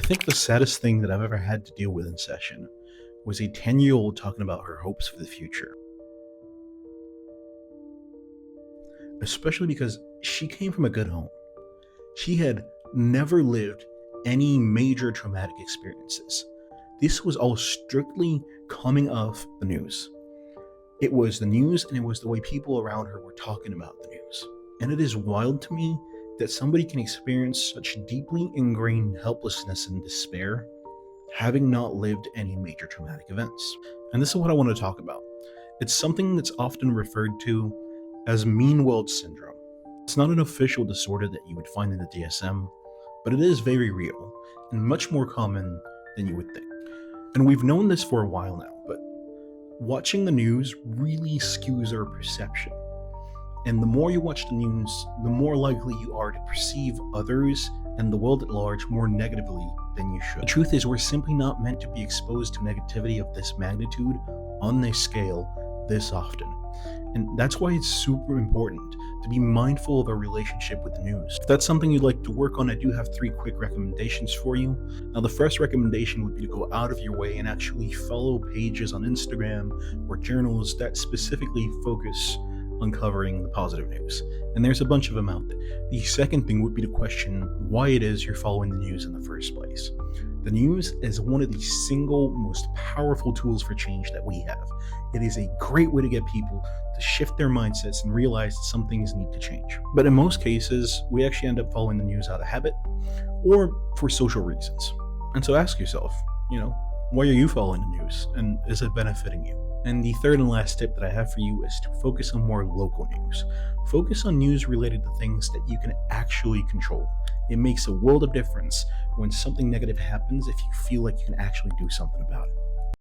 I think the saddest thing that I've ever had to deal with in session was a 10-year-old talking about her hopes for the future, especially because she came from a good home. She had never lived any major traumatic experiences. This was all strictly coming off the news. It was the news, and it was the way people around her were talking about the news. And it is wild to me that somebody can experience such deeply ingrained helplessness and despair having not lived any major traumatic events. And this is what I want to talk about. It's something that's often referred to as mean world syndrome. It's not an official disorder that you would find in the DSM, but it is very real and much more common than you would think. And we've known this for a while now, but watching the news really skews our perception. And the more you watch the news, the more likely you are to perceive others and the world at large more negatively than you should. The truth is, we're simply not meant to be exposed to negativity of this magnitude on this scale this often. And that's why it's super important to be mindful of our relationship with the news. If that's something you'd like to work on, I do have 3 quick recommendations for you. Now, the first recommendation would be to go out of your way and actually follow pages on Instagram or journals that specifically focus on covering the positive news. And there's a bunch of them out there. The second thing would be to question why it is you're following the news in the first place. The news is one of the single most powerful tools for change that we have. It is a great way to get people to shift their mindsets and realize that some things need to change. But in most cases, we actually end up following the news out of habit or for social reasons. And so ask yourself, why are you following the news, and is it benefiting you? And the third and last tip that I have for you is to focus on more local news. Focus on news related to things that you can actually control. It makes a world of difference when something negative happens if you feel like you can actually do something about it.